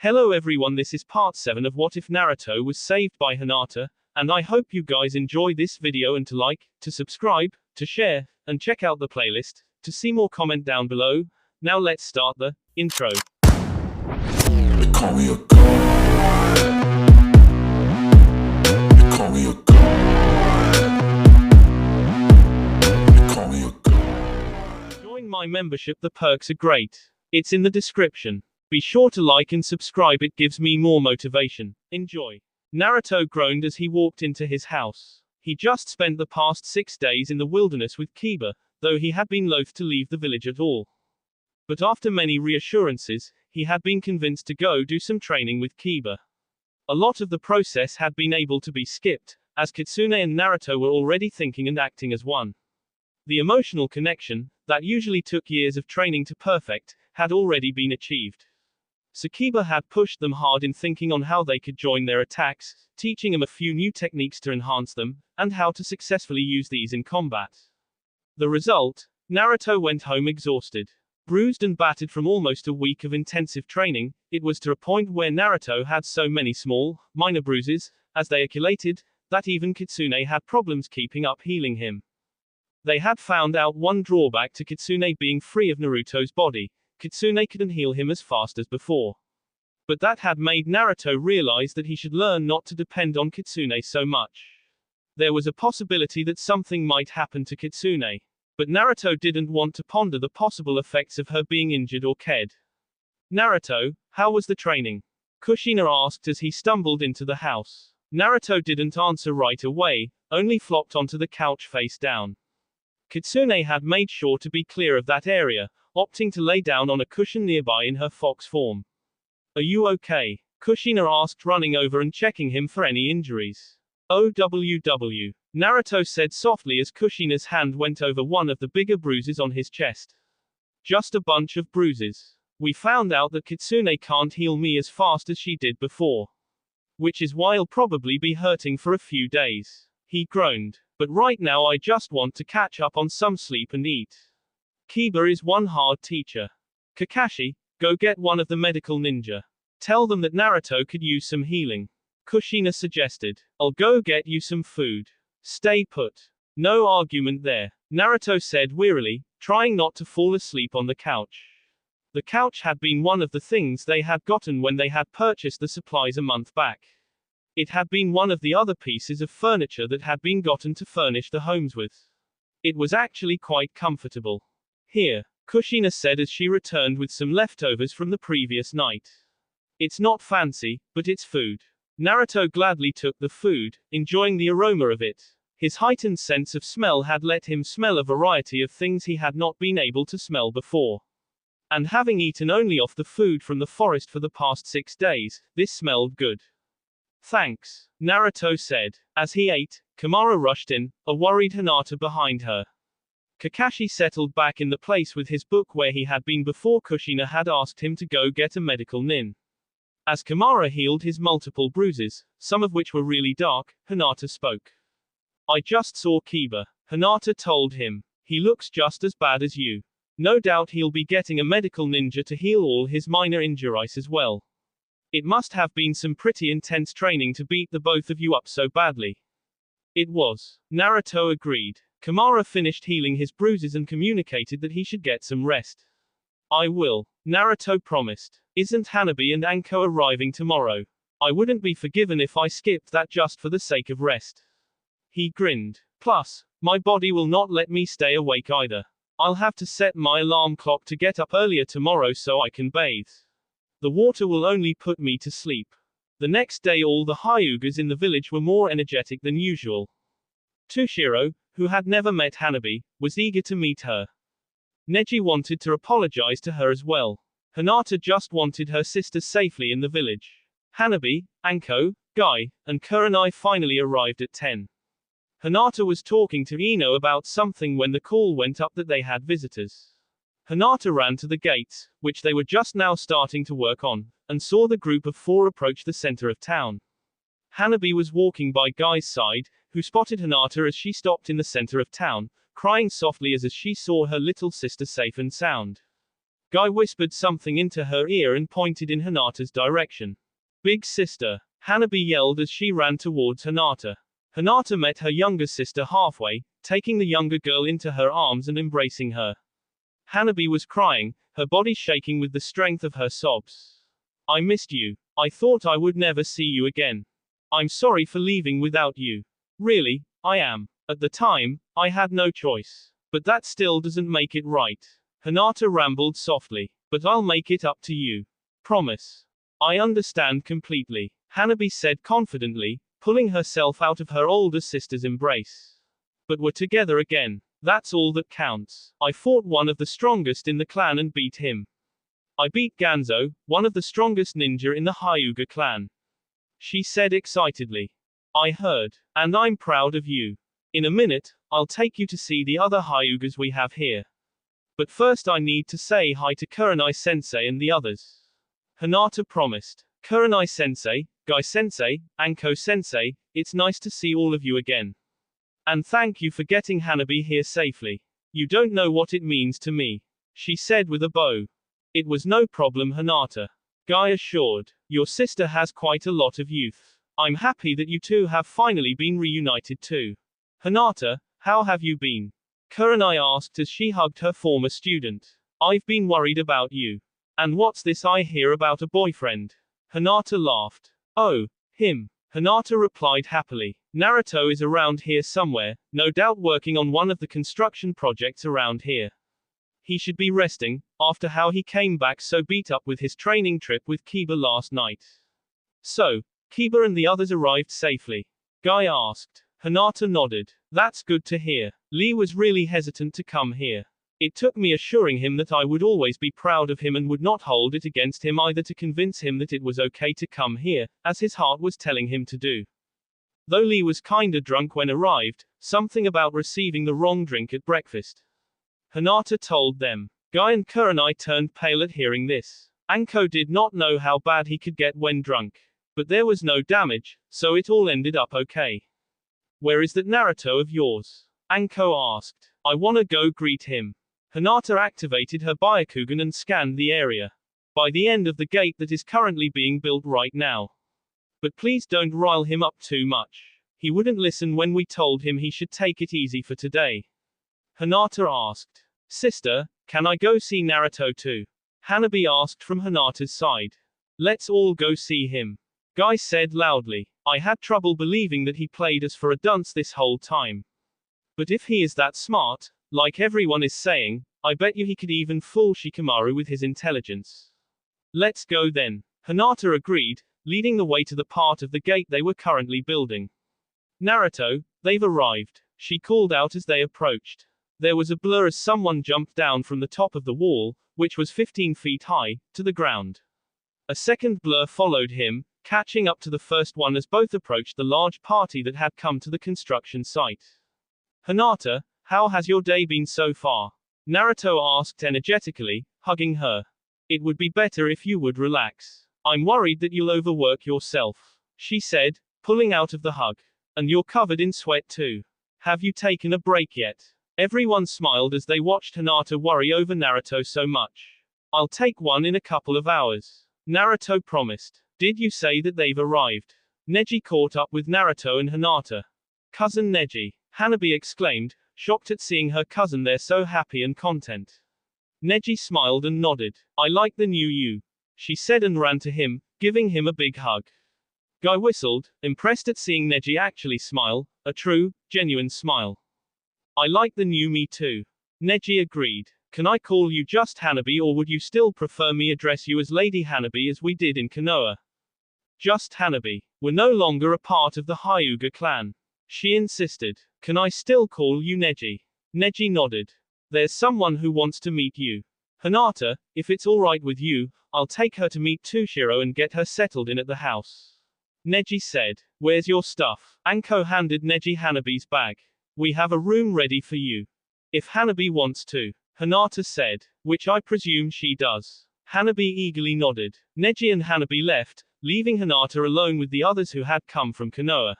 Hello everyone, this is part 7 of What If Naruto Was Saved by Hinata, and I hope you guys enjoy this video and to like, to subscribe, to share, and check out the playlist, to see more comment down below. Now let's start the intro. They call me a god. They call me a god. They call me a god. Join my membership, the perks are great. It's in the description. Be sure to like and subscribe, it gives me more motivation. Enjoy. Naruto groaned as he walked into his house. He just spent the past 6 days in the wilderness with Kiba, though he had been loath to leave the village at all. But after many reassurances, he had been convinced to go do some training with Kiba. A lot of the process had been able to be skipped, as Kitsune and Naruto were already thinking and acting as one. The emotional connection, that usually took years of training to perfect, had already been achieved. So Kiba had pushed them hard in thinking on how they could join their attacks, teaching them a few new techniques to enhance them, and how to successfully use these in combat. The result? Naruto went home exhausted. Bruised and battered from almost a week of intensive training, it was to a point where Naruto had so many small, minor bruises, as they accumulated, that even Kitsune had problems keeping up healing him. They had found out one drawback to Kitsune being free of Naruto's body. Kitsune couldn't heal him as fast as before. But that had made Naruto realize that he should learn not to depend on Kitsune so much. There was a possibility that something might happen to Kitsune. But Naruto didn't want to ponder the possible effects of her being injured or killed. Naruto, how was the training? Kushina asked as he stumbled into the house. Naruto didn't answer right away, only flopped onto the couch face down. Kitsune had made sure to be clear of that area, opting to lay down on a cushion nearby in her fox form. Are you okay? Kushina asked, running over and checking him for any injuries. OWW. Naruto said softly as Kushina's hand went over one of the bigger bruises on his chest. Just a bunch of bruises. We found out that Kitsune can't heal me as fast as she did before. Which is why I'll probably be hurting for a few days. He groaned. But right now I just want to catch up on some sleep and eat. Kiba is one hard teacher. Kakashi, go get one of the medical ninja. Tell them that Naruto could use some healing. Kushina suggested. I'll go get you some food. Stay put. No argument there. Naruto said wearily, trying not to fall asleep on the couch. The couch had been one of the things they had gotten when they had purchased the supplies a month back. It had been one of the other pieces of furniture that had been gotten to furnish the homes with. It was actually quite comfortable. Here, Kushina said as she returned with some leftovers from the previous night. It's not fancy, but it's food. Naruto gladly took the food, enjoying the aroma of it. His heightened sense of smell had let him smell a variety of things he had not been able to smell before. And having eaten only off the food from the forest for the past 6 days, this smelled good. Thanks, Naruto said. As he ate, Kimura rushed in, a worried Hinata behind her. Kakashi settled back in the place with his book where he had been before Kushina had asked him to go get a medical nin. As Kimura healed his multiple bruises, some of which were really dark, Hinata spoke. I just saw Kiba. Hinata told him. He looks just as bad as you. No doubt he'll be getting a medical ninja to heal all his minor injuries as well. It must have been some pretty intense training to beat the both of you up so badly. It was. Naruto agreed. Kimura finished healing his bruises and communicated that he should get some rest. I will. Naruto promised. Isn't Hanabi and Anko arriving tomorrow? I wouldn't be forgiven if I skipped that just for the sake of rest. He grinned. Plus, my body will not let me stay awake either. I'll have to set my alarm clock to get up earlier tomorrow so I can bathe. The water will only put me to sleep. The next day all the Hyugas in the village were more energetic than usual. Toshiro, who had never met Hanabi, was eager to meet her. Neji wanted to apologize to her as well. Hinata just wanted her sister safely in the village. Hanabi, Anko, Guy, and Kurenai finally arrived at 10. Hinata was talking to Ino about something when the call went up that they had visitors. Hinata ran to the gates, which they were just now starting to work on, and saw the group of 4 approach the center of town. Hanabi was walking by Guy's side, who spotted Hinata as she stopped in the center of town, crying softly as she saw her little sister safe and sound. Guy whispered something into her ear and pointed in Hinata's direction. Big sister, Hanabi yelled as she ran towards Hinata. Hinata met her younger sister halfway, taking the younger girl into her arms and embracing her. Hanabi was crying, her body shaking with the strength of her sobs. I missed you. I thought I would never see you again. I'm sorry for leaving without you. Really, I am. At the time, I had no choice. But that still doesn't make it right. Hinata rambled softly. But I'll make it up to you. Promise. I understand completely, Hanabi said confidently, pulling herself out of her older sister's embrace. But we're together again. That's all that counts. I fought one of the strongest in the clan and beat him. I beat Ganzo, one of the strongest ninja in the Hyuga clan. She said excitedly. I heard. And I'm proud of you. In a minute, I'll take you to see the other Hyugas we have here. But first I need to say hi to Kurenai-sensei and the others. Hinata promised. Kurenai-sensei, Guy-sensei, Anko-sensei, it's nice to see all of you again. And thank you for getting Hanabi here safely. You don't know what it means to me. She said with a bow. It was no problem, Hinata. Guy assured. Your sister has quite a lot of youth. I'm happy that you two have finally been reunited too. Hinata, how have you been? Kurenai asked as she hugged her former student. I've been worried about you. And what's this I hear about a boyfriend? Hinata laughed. Oh, him. Hinata replied happily. Naruto is around here somewhere, no doubt working on one of the construction projects around here. He should be resting, after how he came back so beat up with his training trip with Kiba last night. So, Kiba and the others arrived safely? Guy asked. Hinata nodded. That's good to hear. Lee was really hesitant to come here. It took me assuring him that I would always be proud of him and would not hold it against him either to convince him that it was okay to come here, as his heart was telling him to do. Though Lee was kinda drunk when arrived, something about receiving the wrong drink at breakfast. Hinata told them. Guy and Kurenai turned pale at hearing this. Anko did not know how bad he could get when drunk. But there was no damage, so it all ended up okay. Where is that Naruto of yours? Anko asked. I wanna go greet him. Hinata activated her Byakugan and scanned the area. By the end of the gate that is currently being built right now. But please don't rile him up too much. He wouldn't listen when we told him he should take it easy for today. Hinata asked. Sister, can I go see Naruto too? Hanabi asked from Hinata's side. Let's all go see him. Guy said loudly. I had trouble believing that he played us for a dunce this whole time. But if he is that smart, like everyone is saying, I bet you he could even fool Shikamaru with his intelligence. Let's go then. Hinata agreed, leading the way to the part of the gate they were currently building. Naruto, they've arrived, she called out as they approached. There was a blur as someone jumped down from the top of the wall, which was 15 feet high, to the ground. A second blur followed him, catching up to the first one as both approached the large party that had come to the construction site. Hinata, how has your day been so far? Naruto asked energetically, hugging her. It would be better if you would relax. I'm worried that you'll overwork yourself, she said, pulling out of the hug. And you're covered in sweat too. Have you taken a break yet? Everyone smiled as they watched Hinata worry over Naruto so much. I'll take one in a couple of hours. Naruto promised. Did you say that they've arrived? Neji caught up with Naruto and Hinata. Cousin Neji, Hanabi exclaimed, shocked at seeing her cousin there so happy and content. Neji smiled and nodded. I like the new you, she said and ran to him, giving him a big hug. Guy whistled, impressed at seeing Neji actually smile, a true, genuine smile. I like the new me too. Neji agreed. Can I call you just Hanabi or would you still prefer me address you as Lady Hanabi as we did in Konoha? Just Hanabi. We're no longer a part of the Hyuga clan. She insisted. Can I still call you Neji? Neji nodded. There's someone who wants to meet you. Hinata, if it's alright with you, I'll take her to meet Tushiro and get her settled in at the house. Neji said. Where's your stuff? Anko handed Neji Hanabi's bag. We have a room ready for you. If Hanabi wants to. Hinata said. Which I presume she does. Hanabi eagerly nodded. Neji and Hanabi left, leaving Hinata alone with the others who had come from Konoha.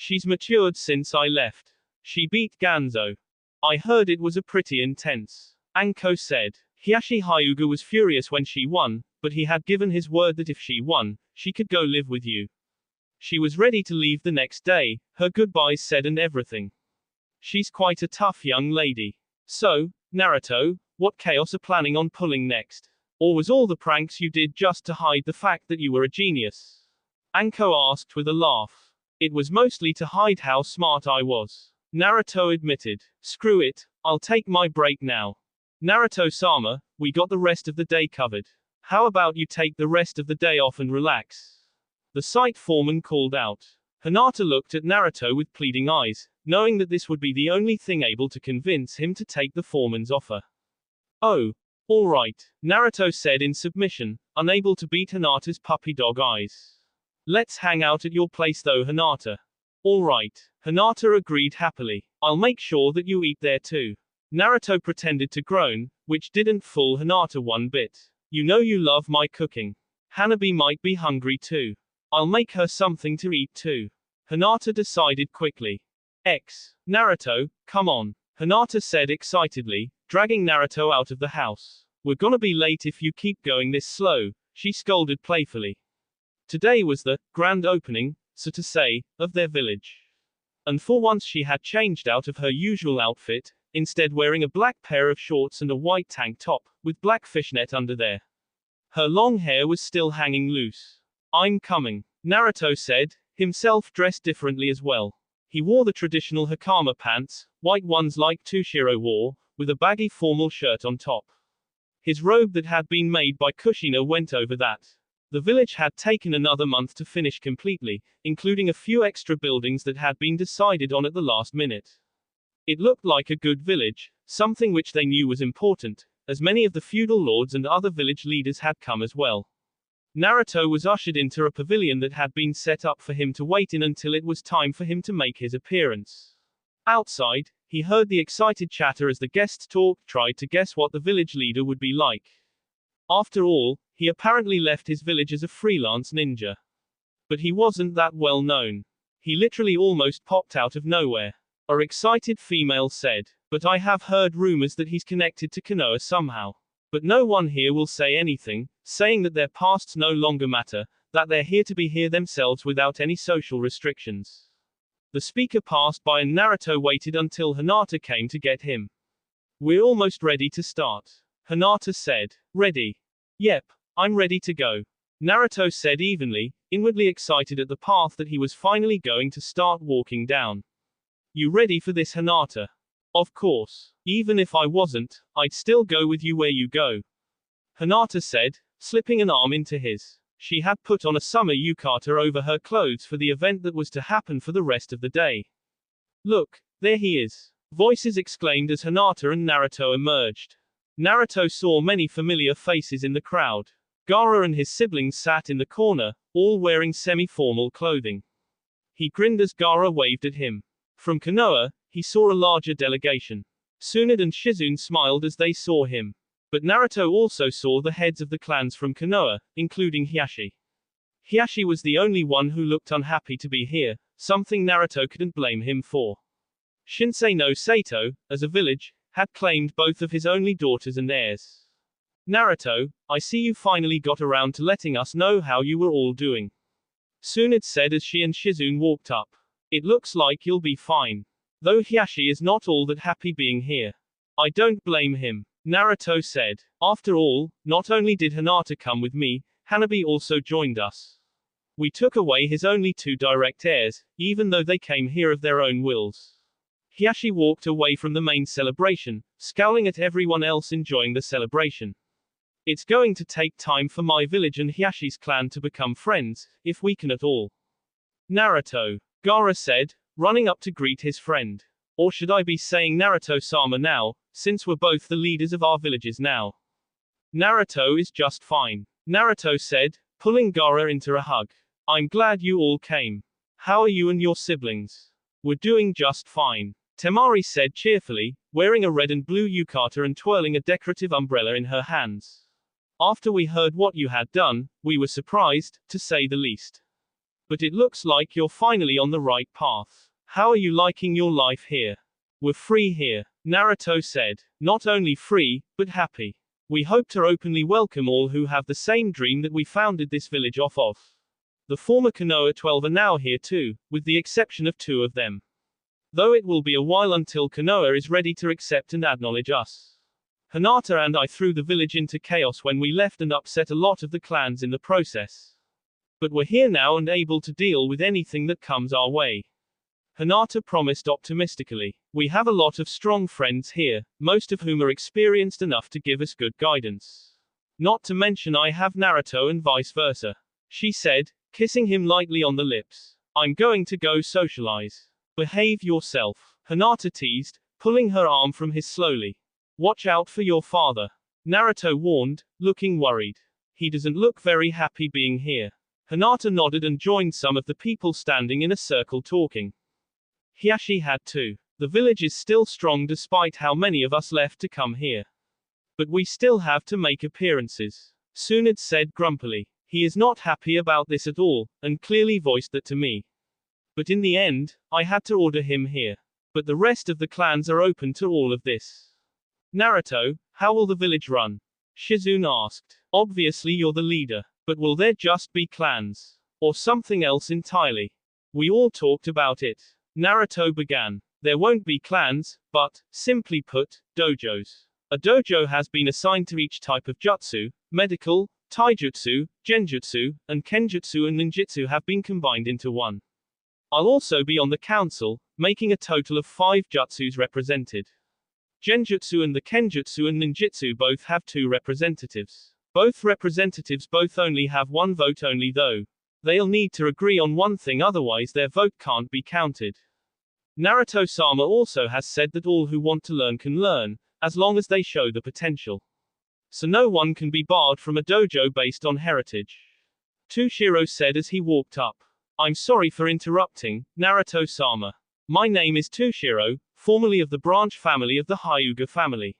She's matured since I left. She beat Ganzo. I heard it was a pretty intense. Anko said. Hiashi Hyuga was furious when she won, but he had given his word that if she won, she could go live with you. She was ready to leave the next day, her goodbyes said and everything. She's quite a tough young lady. So, Naruto, what chaos are planning on pulling next? Or was all the pranks you did just to hide the fact that you were a genius? Anko asked with a laugh. It was mostly to hide how smart I was. Naruto admitted. Screw it, I'll take my break now. Naruto-sama, we got the rest of the day covered. How about you take the rest of the day off and relax? The site foreman called out. Hinata looked at Naruto with pleading eyes, knowing that this would be the only thing able to convince him to take the foreman's offer. Oh, all right, Naruto said in submission, unable to beat Hinata's puppy dog eyes. Let's hang out at your place though, Hinata. All right, Hinata agreed happily. I'll make sure that you eat there too. Naruto pretended to groan, which didn't fool Hinata one bit. You know you love my cooking. Hanabi might be hungry too. I'll make her something to eat too. Hinata decided quickly. Naruto, come on. Hinata said excitedly, dragging Naruto out of the house. We're gonna be late if you keep going this slow, she scolded playfully. Today was the grand opening, so to say, of their village. And for once she had changed out of her usual outfit, instead wearing a black pair of shorts and a white tank top, with black fishnet under there. Her long hair was still hanging loose. I'm coming, Naruto said, himself dressed differently as well. He wore the traditional hakama pants, white ones like Tushiro wore, with a baggy formal shirt on top. His robe that had been made by Kushina went over that. The village had taken another month to finish completely, including a few extra buildings that had been decided on at the last minute. It looked like a good village, something which they knew was important, as many of the feudal lords and other village leaders had come as well. Naruto was ushered into a pavilion that had been set up for him to wait in until it was time for him to make his appearance. Outside, he heard the excited chatter as the guests talked, tried to guess what the village leader would be like. After all, he apparently left his village as a freelance ninja. But he wasn't that well known. He literally almost popped out of nowhere. A excited female said, but I have heard rumors that he's connected to Konoha somehow. But no one here will say anything, saying that their pasts no longer matter, that they're here to be here themselves without any social restrictions. The speaker passed by and Naruto waited until Hinata came to get him. We're almost ready to start. Hinata said. Ready? Yep, I'm ready to go. Naruto said evenly, inwardly excited at the path that he was finally going to start walking down. You ready for this, Hinata? Of course. Even if I wasn't, I'd still go with you where you go. Hinata said, slipping an arm into his. She had put on a summer yukata over her clothes for the event that was to happen for the rest of the day. Look, there he is. Voices exclaimed as Hinata and Naruto emerged. Naruto saw many familiar faces in the crowd. Gaara and his siblings sat in the corner, all wearing semi-formal clothing. He grinned as Gaara waved at him. From Konoha, he saw a larger delegation. Tsunade and Shizune smiled as they saw him. But Naruto also saw the heads of the clans from Konoha, including Hiashi. Hiashi was the only one who looked unhappy to be here, something Naruto couldn't blame him for. Shinsei no Sato, as a village, had claimed both of his only daughters and heirs. Naruto, I see you finally got around to letting us know how you were all doing. Tsunade said as she and Shizune walked up. It looks like you'll be fine. Though Hiashi is not all that happy being here. I don't blame him, Naruto said. After all, not only did Hinata come with me, Hanabi also joined us. We took away his only two direct heirs, even though they came here of their own wills. Hiashi walked away from the main celebration, scowling at everyone else enjoying the celebration. It's going to take time for my village and Hiashi's clan to become friends, if we can at all. Naruto, Gaara said, running up to greet his friend. Or should I be saying Naruto-sama now, since we're both the leaders of our villages now? Naruto is just fine, Naruto said, pulling Gaara into a hug. I'm glad you all came. How are you and your siblings? We're doing just fine, Temari said cheerfully, wearing a red and blue yukata and twirling a decorative umbrella in her hands. After we heard what you had done, we were surprised, to say the least. But it looks like you're finally on the right path. How are you liking your life here? We're free here, Naruto said. Not only free, but happy. We hope to openly welcome all who have the same dream that we founded this village off of. The former Konoha 12 are now here too, with the exception of 2 of them. Though it will be a while until Konoha is ready to accept and acknowledge us. Hinata and I threw the village into chaos when we left and upset a lot of the clans in the process. But we're here now and able to deal with anything that comes our way. Hinata promised optimistically. We have a lot of strong friends here, most of whom are experienced enough to give us good guidance. Not to mention I have Naruto and vice versa. She said, kissing him lightly on the lips. I'm going to go socialize. Behave yourself, Hinata teased, pulling her arm from his slowly. Watch out for your father. Naruto warned, looking worried. He doesn't look very happy being here. Hinata nodded and joined some of the people standing in a circle talking. Hiashi had too. The village is still strong despite how many of us left to come here. But we still have to make appearances. Tsunade said grumpily. He is not happy about this at all, and clearly voiced that to me. But in the end, I had to order him here. But the rest of the clans are open to all of this. Naruto, how will the village run? Shizune asked. Obviously you're the leader. But will there just be clans? Or something else entirely? We all talked about it. Naruto began. There won't be clans, but, simply put, dojos. A dojo has been assigned to each type of jutsu, medical, taijutsu, genjutsu, and kenjutsu and ninjutsu have been combined into one. I'll also be on the council, making a total of 5 jutsus represented. Genjutsu and the kenjutsu and ninjutsu both have 2 representatives. Both representatives both only have 1 vote only though. They'll need to agree on one thing otherwise their vote can't be counted. Naruto-sama also has said that all who want to learn can learn, as long as they show the potential. So no one can be barred from a dojo based on heritage. Tushiro said as he walked up. I'm sorry for interrupting, Naruto-sama. My name is Tushiro, formerly of the branch family of the Hyuga family.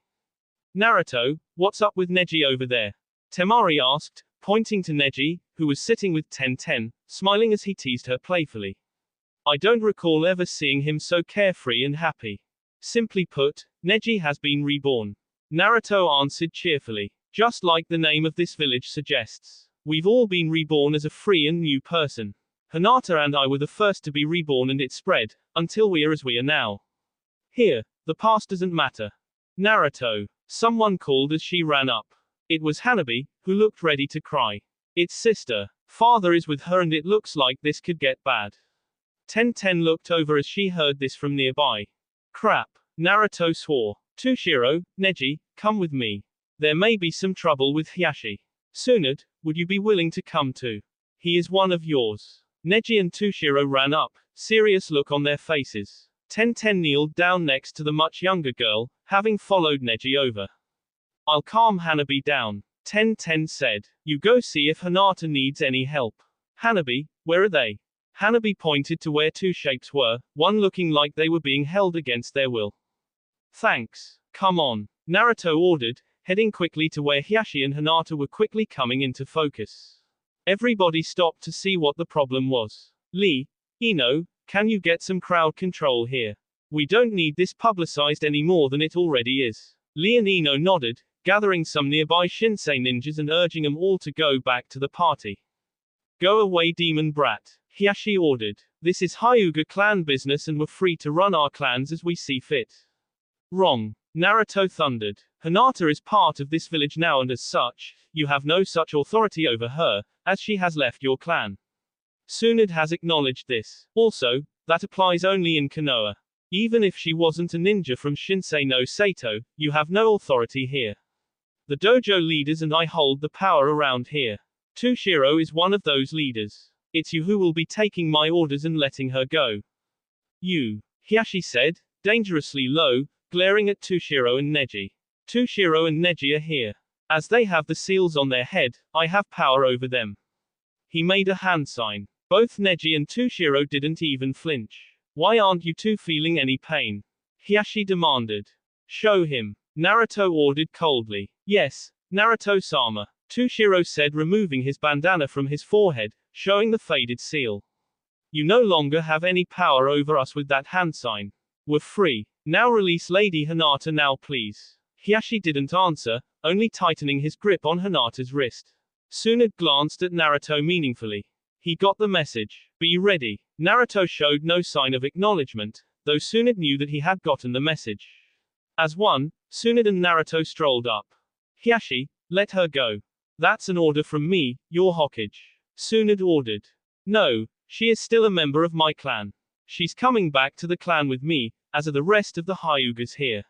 Naruto, what's up with Neji over there? Temari asked, pointing to Neji, who was sitting with Tenten, smiling as he teased her playfully. I don't recall ever seeing him so carefree and happy. Simply put, Neji has been reborn. Naruto answered cheerfully. Just like the name of this village suggests. We've all been reborn as a free and new person. Hinata and I were the first to be reborn and it spread, until we are as we are now. Here, the past doesn't matter. Naruto. Someone called as she ran up. It was Hanabi, who looked ready to cry. It's sister. Father is with her and it looks like this could get bad. Tenten looked over as she heard this from nearby. Crap. Naruto swore. Tushiro, Neji, come with me. There may be some trouble with Hiashi. Tsunade, would you be willing to come too? He is one of yours. Neji and Tushiro ran up, serious look on their faces. Tenten kneeled down next to the much younger girl, having followed Neji over. I'll calm Hanabi down. Tenten said. You go see if Hinata needs any help. Hanabi, where are they? Hanabi pointed to where 2 shapes were, one looking like they were being held against their will. Thanks. Come on. Naruto ordered, heading quickly to where Hiashi and Hinata were quickly coming into focus. Everybody stopped to see what the problem was. Lee, Ino, can you get some crowd control here? We don't need this publicized any more than it already is. Lee and Ino nodded, gathering some nearby Shinsei ninjas and urging them all to go back to the party. Go away, demon brat. Hiashi ordered. This is Hyuga clan business and we're free to run our clans as we see fit. Wrong. Naruto thundered. Hinata is part of this village now and as such, you have no such authority over her, as she has left your clan. Tsunade has acknowledged this. Also, that applies only in Konoha. Even if she wasn't a ninja from Shinsei no Sato, you have no authority here. The dojo leaders and I hold the power around here. Tushiro is one of those leaders. It's you who will be taking my orders and letting her go. You. Hiashi said, dangerously low, glaring at Tushiro and Neji. Tushiro and Neji are here. As they have the seals on their head, I have power over them. He made a hand sign. Both Neji and Tushiro didn't even flinch. Why aren't you two feeling any pain? Hiashi demanded. Show him. Naruto ordered coldly. Yes, Naruto-sama. Tushiro said, removing his bandana from his forehead, showing the faded seal. You no longer have any power over us with that hand sign. We're free. Now release Lady Hinata now please. Hiashi didn't answer, only tightening his grip on Hinata's wrist. Tsunade glanced at Naruto meaningfully. He got the message. Be ready. Naruto showed no sign of acknowledgement, though Tsunade knew that he had gotten the message. As one, Tsunade and Naruto strolled up. Hiashi, let her go. That's an order from me, your Hokage. Tsunade ordered. No, she is still a member of my clan. She's coming back to the clan with me, as are the rest of the Hyugas here.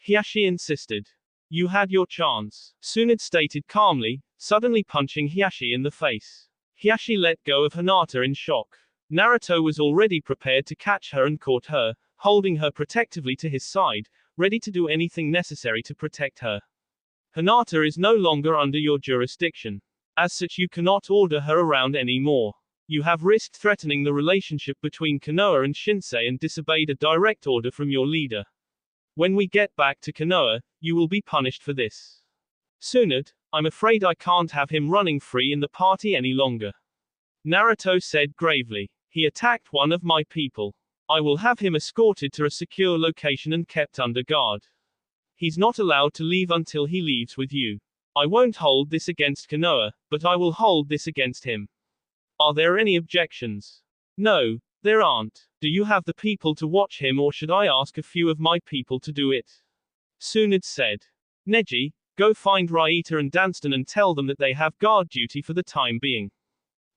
Hiashi insisted. You had your chance, Tsunade stated calmly, suddenly punching Hiashi in the face. Hiashi let go of Hinata in shock. Naruto was already prepared to catch her and caught her, holding her protectively to his side, ready to do anything necessary to protect her. Hinata is no longer under your jurisdiction. As such, you cannot order her around anymore. You have risked threatening the relationship between Konoha and Shinsei and disobeyed a direct order from your leader. When we get back to Konoha, you will be punished for this. Tsunade, I'm afraid I can't have him running free in the party any longer. Naruto said gravely. He attacked one of my people. I will have him escorted to a secure location and kept under guard. He's not allowed to leave until he leaves with you. I won't hold this against Konoha, but I will hold this against him. Are there any objections? No, there aren't. Do you have the people to watch him, or should I ask a few of my people to do it? Tsunade said. Neji, go find Raita and Danston and tell them that they have guard duty for the time being.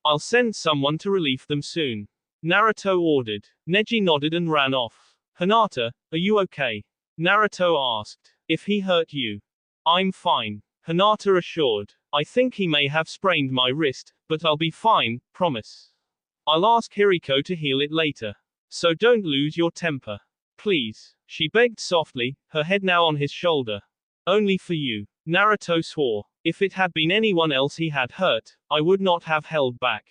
I'll send someone to relieve them soon. Naruto ordered. Neji nodded and ran off. Hinata, are you okay? Naruto asked. If he hurt you. I'm fine. Hinata assured. I think he may have sprained my wrist, but I'll be fine, promise. I'll ask Hiriko to heal it later. So don't lose your temper. Please, she begged softly, her head now on his shoulder. Only for you. Naruto swore. If it had been anyone else he had hurt, I would not have held back.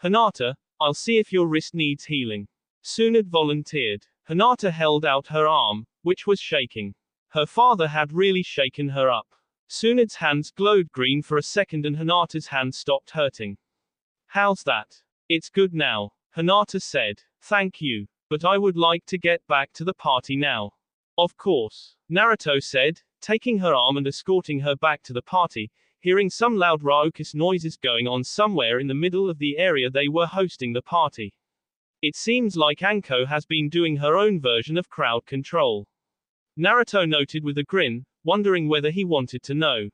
Hinata, I'll see if your wrist needs healing. Tsunade volunteered. Hinata held out her arm, which was shaking. Her father had really shaken her up. Tsunade's hands glowed green for a second and Hinata's hand stopped hurting. How's that? It's good now, Hinata said. Thank you. But I would like to get back to the party now. Of course, Naruto said, taking her arm and escorting her back to the party, hearing some loud raucous noises going on somewhere in the middle of the area they were hosting the party. It seems like Anko has been doing her own version of crowd control. Naruto noted with a grin, wondering whether he wanted to know.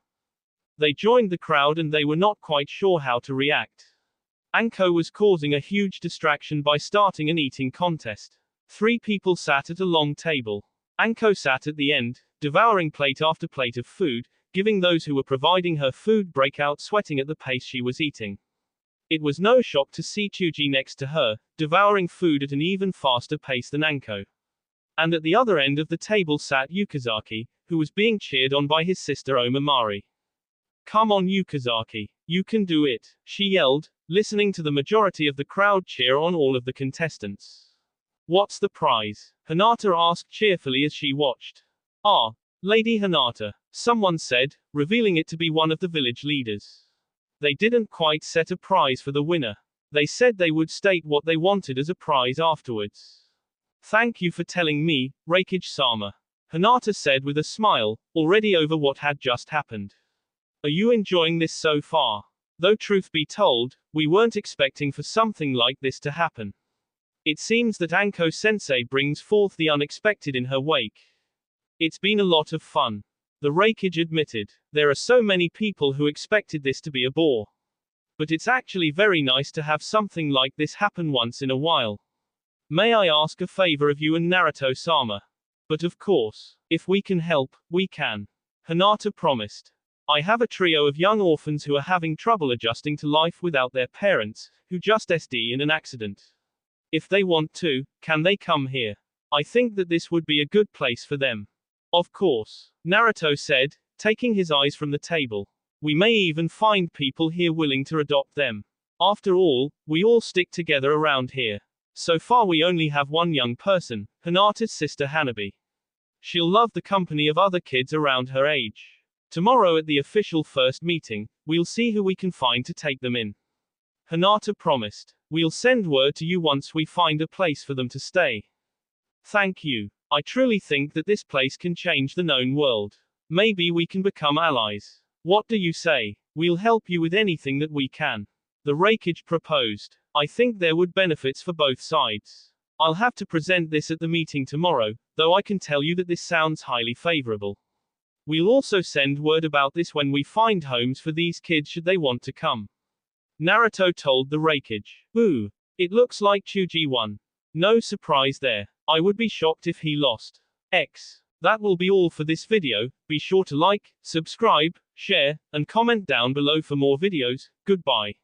They joined the crowd and they were not quite sure how to react. Anko was causing a huge distraction by starting an eating contest. 3 people sat at a long table. Anko sat at the end, devouring plate after plate of food, giving those who were providing her food breakout sweating at the pace she was eating. It was no shock to see Chuji next to her, devouring food at an even faster pace than Anko. And at the other end of the table sat Yukazaki, who was being cheered on by his sister Omamari. Come on Yukazaki, you can do it, she yelled, listening to the majority of the crowd cheer on all of the contestants. What's the prize? Hinata asked cheerfully as she watched. Ah, Lady Hinata, someone said, revealing it to be one of the village leaders. They didn't quite set a prize for the winner. They said they would state what they wanted as a prize afterwards. Thank you for telling me, Raikage-sama. Hinata said with a smile, already over what had just happened. Are you enjoying this so far? Though truth be told, we weren't expecting for something like this to happen. It seems that Anko-sensei brings forth the unexpected in her wake. It's been a lot of fun. The Raikage admitted. There are so many people who expected this to be a bore. But it's actually very nice to have something like this happen once in a while. May I ask a favor of you and Naruto-sama? But of course, if we can help, we can. Hinata promised. I have a trio of young orphans who are having trouble adjusting to life without their parents, who just SD in an accident. If they want to, can they come here? I think that this would be a good place for them. Of course, Naruto said, taking his eyes from the table. We may even find people here willing to adopt them. After all, we all stick together around here. So far we only have one young person, Hinata's sister Hanabi. She'll love the company of other kids around her age. Tomorrow at the official first meeting, we'll see who we can find to take them in. Hinata promised. We'll send word to you once we find a place for them to stay. Thank you. I truly think that this place can change the known world. Maybe we can become allies. What do you say? We'll help you with anything that we can. The Raikage proposed. I think there would benefits for both sides. I'll have to present this at the meeting tomorrow, though I can tell you that this sounds highly favorable. We'll also send word about this when we find homes for these kids should they want to come. Naruto told the Raikage. Ooh, it looks like Chuji won. No surprise there. I would be shocked if he lost. That will be all for this video. Be sure to like, subscribe, share, and comment down below for more videos. Goodbye.